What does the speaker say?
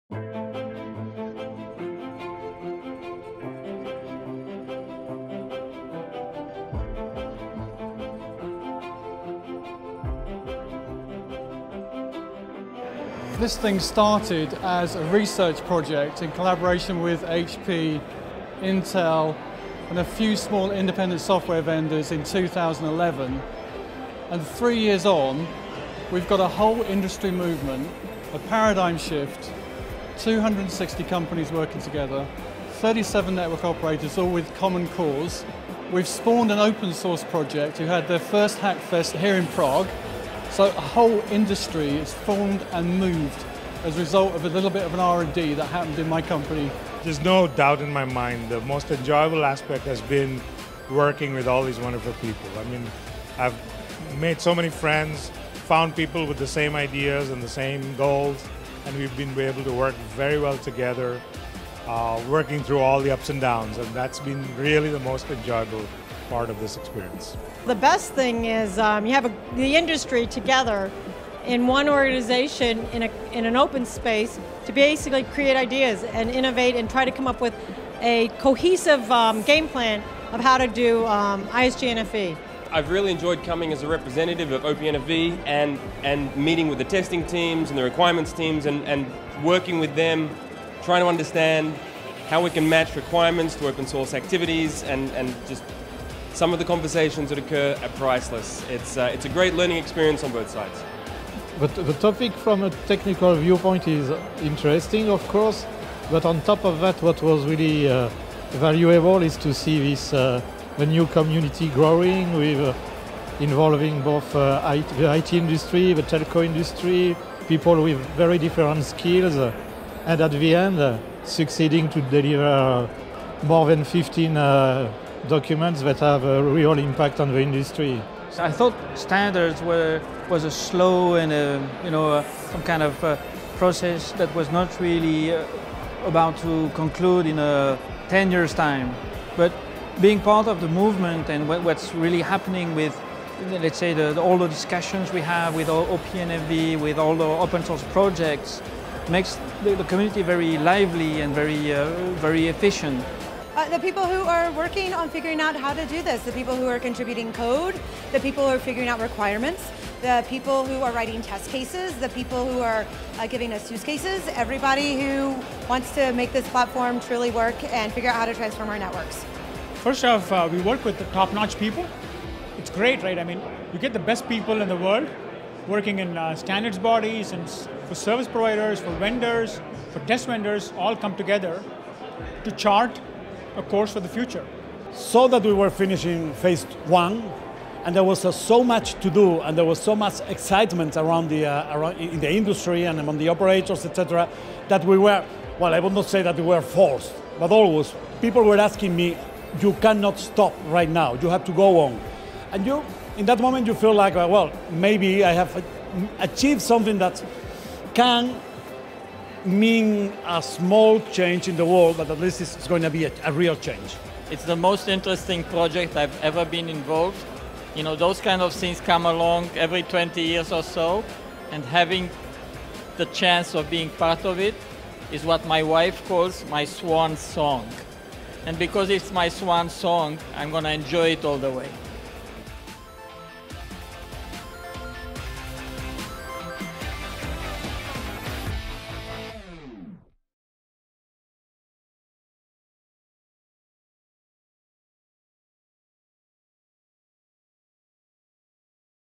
This thing started as a research project in collaboration with HP, Intel, and a few small independent software vendors in 2011. And 3 years on, we've got a whole industry movement, a paradigm shift, 260 companies working together, 37 network operators, all with common cause. We've spawned an open source project who had their first Hackfest here in Prague. So a whole industry is formed and moved as a result of a little bit of an R&D that happened in my company. There's no doubt in my mind the most enjoyable aspect has been working with all these wonderful people. I mean, I've made so many friends, found people with the same ideas and the same goals, and we've been able to work very well together, working through all the ups and downs, and that's been really the most enjoyable part of this experience. The best thing is you have the industry together in one organization in an open space to basically create ideas and innovate and try to come up with a cohesive game plan of how to do ISG NFV. I've really enjoyed coming as a representative of OPNFV and meeting with the testing teams and the requirements teams and working with them, trying to understand how we can match requirements to open source activities and just some of the conversations that occur are priceless. It's a great learning experience on both sides. But the topic from a technical viewpoint is interesting, of course, but on top of that, what was really valuable is to see this the new community growing with involving both the IT industry, the telco industry, people with very different skills, and at the end, succeeding to deliver more than 15 documents that have a real impact on the industry. I thought standards was a slow and some kind of process that was not really about to conclude in 10 years' time. But being part of the movement and what's really happening with, let's say, all the discussions we have with OPNFV, with all the open source projects, makes the community very lively and very efficient. The people who are working on figuring out how to do this, the people who are contributing code, the people who are figuring out requirements, the people who are writing test cases, the people who are giving us use cases, everybody who wants to make this platform truly work and figure out how to transform our networks. First off, we work with the top-notch people. It's great, right? I mean, you get the best people in the world working in standards bodies and for service providers, for vendors, for test vendors, all come together to chart a course for the future. So that we were finishing phase one, and there was so much to do, and there was so much excitement around in the industry and among the operators, etc., that we were, well, I would not say that we were forced, but always people were asking me, you cannot stop right now, you have to go on. And you, in that moment, you feel like, well, maybe I have achieved something that can mean a small change in the world, but at least it's going to be a real change. It's the most interesting project I've ever been involved. You know, those kind of things come along every 20 years or so, and having the chance of being part of it is what my wife calls my swan song. And because it's my swan song, I'm going to enjoy it all the way.